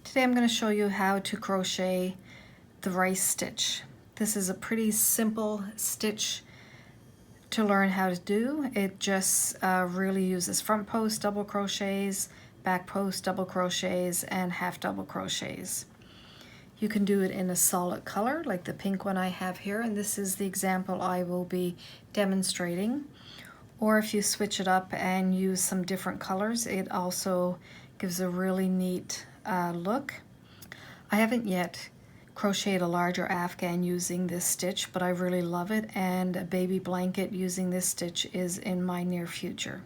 Today I'm going to show you how to crochet the rice stitch. This is a pretty simple stitch to learn how to do. It just really uses front post double crochets, back post double crochets, and half double crochets. You can do it in a solid color like the pink one I have here, and this is the example I will be demonstrating. Or if you switch it up and use some different colors, it also gives a really neat look. I haven't yet crocheted a larger afghan using this stitch, but I really love it, and a baby blanket using this stitch is in my near future.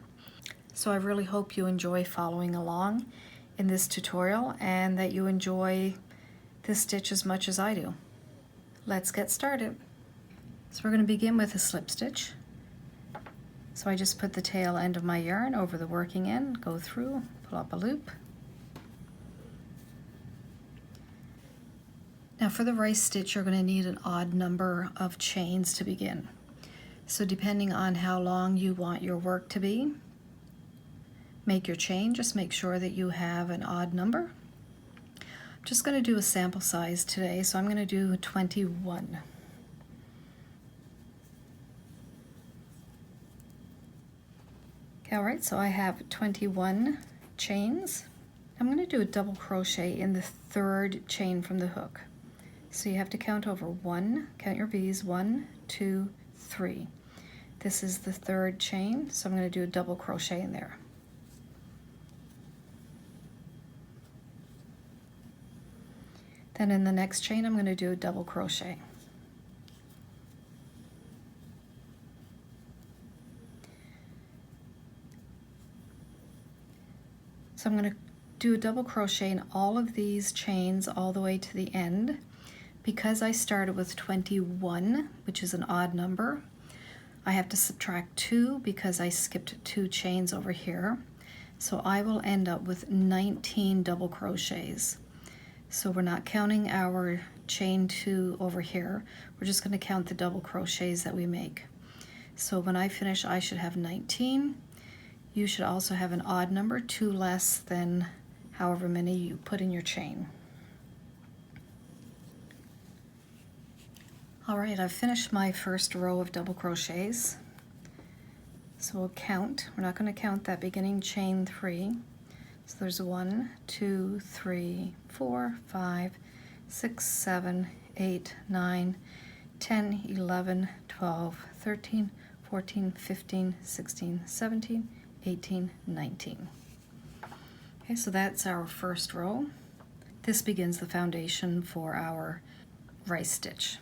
So I really hope you enjoy following along in this tutorial and that you enjoy this stitch as much as I do. Let's get started. So we're going to begin with a slip stitch. So I just put the tail end of my yarn over the working end, go through, pull up a loop. Now for the rice stitch, you're going to need an odd number of chains to begin. So depending on how long you want your work to be, make your chain, just make sure that you have an odd number. I'm just going to do a sample size today, so I'm going to do 21. All right, so I have 21 chains. I'm going to do a double crochet in the third chain from the hook. So you have to count over one, count your bees, 1, 2, 3. This is the third chain, so I'm going to do a double crochet in there. Then in the next chain, I'm going to do a double crochet. So I'm going to do a double crochet in all of these chains all the way to the end. Because I started with 21, which is an odd number, I have to subtract 2 because I skipped 2 chains over here. So I will end up with 19 double crochets. So we're not counting our chain 2 over here. We're just going to count the double crochets that we make. So when I finish, I should have 19. You should also have an odd number, 2 less than however many you put in your chain. All right, I've finished my first row of double crochets. So we'll count. We're not going to count that beginning chain 3. So there's 1, 2, 3, 4, 5, 6, 7, 8, 9, 10, 11, 12, 13, 14, 15, 16, 17, 18, 19. Okay, so that's our first row. This begins the foundation for our rice stitch.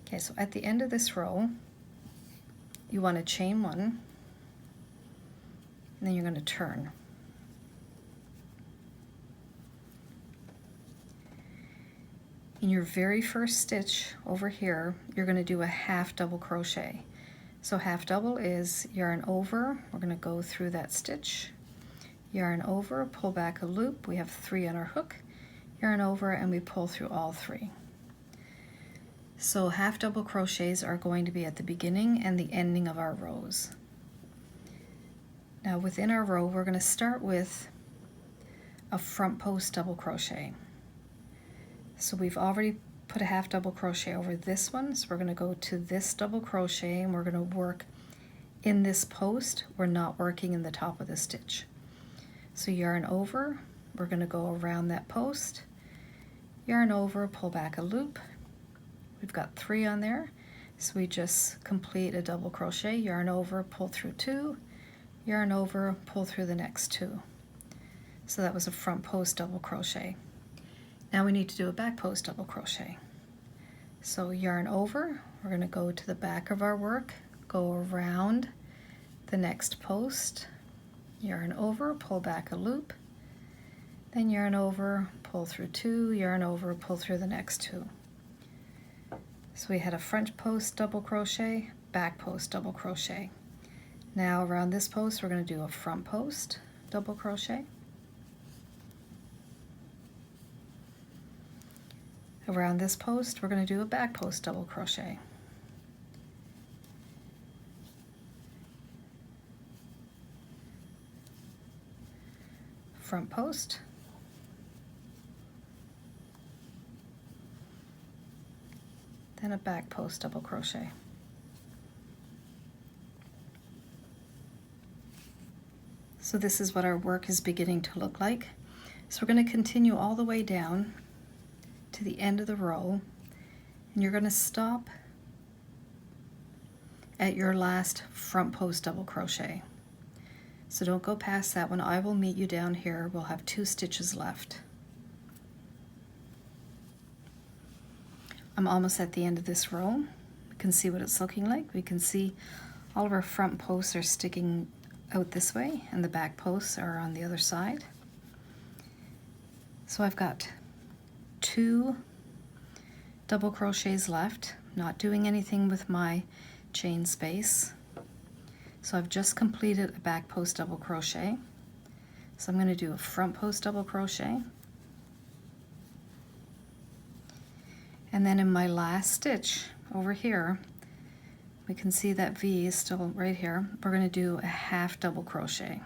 Okay, so at the end of this row, you want to chain 1, and then you're going to turn. In your very first stitch over here, you're going to do a half double crochet. So half double is yarn over, we're going to go through that stitch, yarn over, pull back a loop, we have 3 on our hook, yarn over, and we pull through all 3. So half double crochets are going to be at the beginning and the ending of our rows. Now within our row, we're going to start with a front post double crochet. So we've already put a half double crochet over this one, so we're going to go to this double crochet and we're going to work in this post. We're not working in the top of the stitch. So yarn over, we're going to go around that post, yarn over, pull back a loop. We've got 3 on there, so we just complete a double crochet, yarn over, pull through 2, yarn over, pull through the next 2. So that was a front post double crochet. Now we need to do a back post double crochet. So yarn over, we're going to go to the back of our work, go around the next post, yarn over, pull back a loop, then yarn over, pull through 2, yarn over, pull through the next 2. So we had a front post double crochet, back post double crochet. Now around this post, we're going to do a front post double crochet. Around this post, we're going to do a back post double crochet. Front post, then a back post double crochet. So this is what our work is beginning to look like. So we're going to continue all the way down to the end of the row, and you're going to stop at your last front post double crochet. So don't go past that one. I will meet you down here. We'll have 2 stitches left. I'm almost at the end of this row. We can see what it's looking like. We can see all of our front posts are sticking out this way and the back posts are on the other side. So I've got 2 double crochets left, not doing anything with my chain space. So I've just completed a back post double crochet. So I'm going to do a front post double crochet. And then in my last stitch over here, we can see that V is still right here. We're going to do a half double crochet.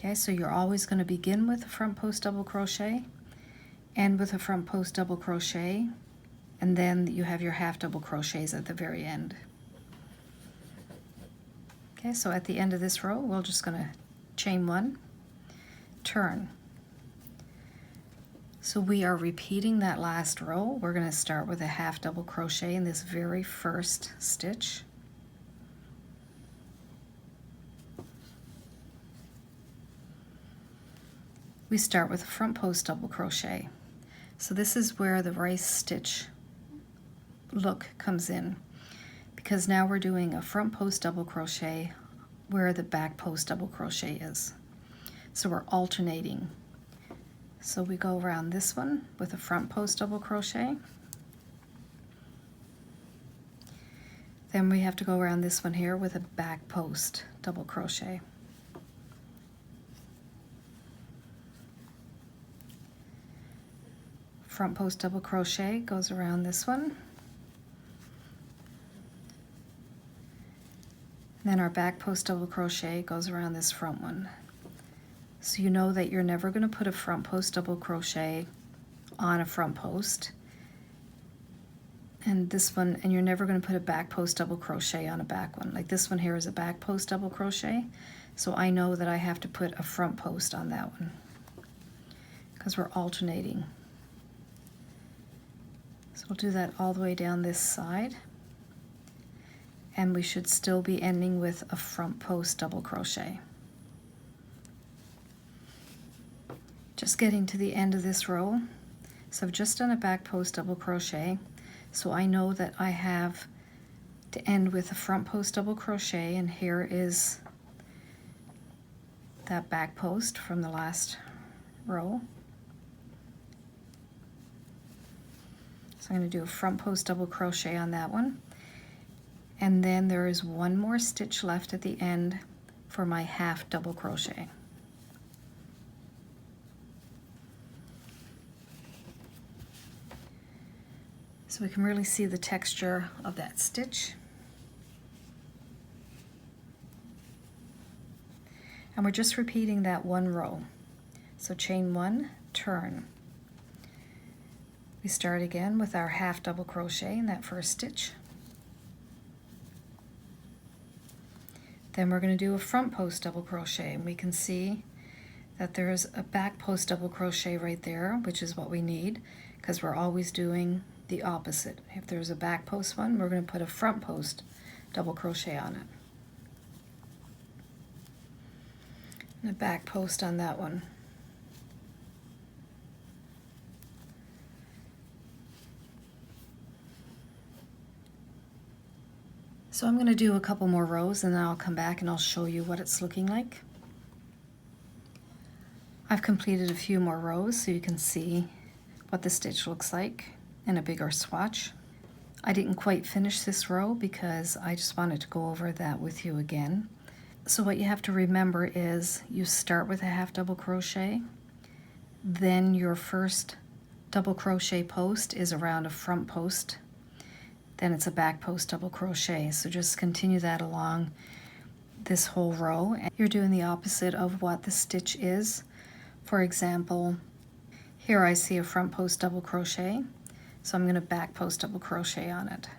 Okay, so you're always going to begin with a front post double crochet, end with a front post double crochet, and then you have your half double crochets at the very end. Okay, so at the end of this row, we're just going to chain 1, turn. So we are repeating that last row. We're going to start with a half double crochet in this very first stitch. We start with a front post double crochet. So this is where the rice stitch look comes in, because now we're doing a front post double crochet where the back post double crochet is. So we're alternating. So we go around this one with a front post double crochet. Then we have to go around this one here with a back post double crochet. Front post double crochet goes around this one. And then our back post double crochet goes around this front one. So you know that you're never going to put a front post double crochet on a front post. And this one, and you're never going to put a back post double crochet on a back one. Like this one here is a back post double crochet. So I know that I have to put a front post on that one because we're alternating. So we'll do that all the way down this side. And we should still be ending with a front post double crochet. Just getting to the end of this row. So I've just done a back post double crochet. So I know that I have to end with a front post double crochet, and here is that back post from the last row. So I'm going to do a front post double crochet on that one. And then there is one more stitch left at the end for my half double crochet. So we can really see the texture of that stitch. And we're just repeating that one row. So chain 1, turn. We start again with our half double crochet in that first stitch. Then we're going to do a front post double crochet, and we can see that there's a back post double crochet right there, which is what we need, because we're always doing the opposite. If there's a back post one, we're going to put a front post double crochet on it. And a back post on that one. So I'm going to do a couple more rows and then I'll come back and I'll show you what it's looking like. I've completed a few more rows so you can see what the stitch looks like in a bigger swatch. I didn't quite finish this row because I just wanted to go over that with you again. So what you have to remember is you start with a half double crochet, then your first double crochet post is around a front post. then it's a back post double crochet. So just continue that along this whole row. You're doing the opposite of what the stitch is. For example, here I see a front post double crochet, so I'm going to back post double crochet on it.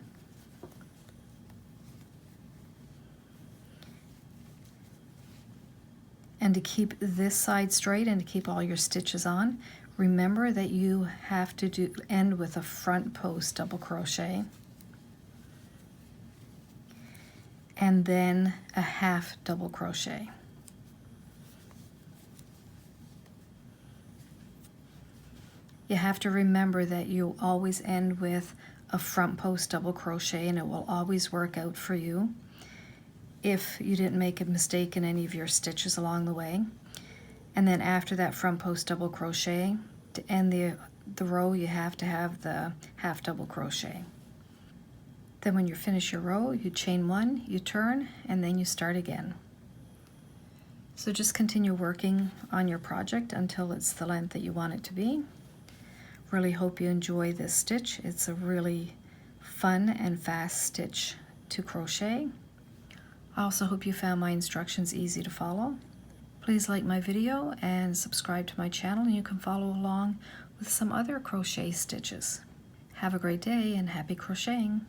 And to keep this side straight and to keep all your stitches on, remember that you have to end with a front post double crochet and then a half double crochet. You have to remember that you always end with a front post double crochet, and it will always work out for you if you didn't make a mistake in any of your stitches along the way. And then after that front post double crochet, to end the row, you have to have the half double crochet. Then when you finish your row, you chain one, you turn, and then you start again. So just continue working on your project until it's the length that you want it to be. Really hope you enjoy this stitch. It's a really fun and fast stitch to crochet. I also hope you found my instructions easy to follow. Please like my video and subscribe to my channel, and you can follow along with some other crochet stitches. Have a great day and happy crocheting!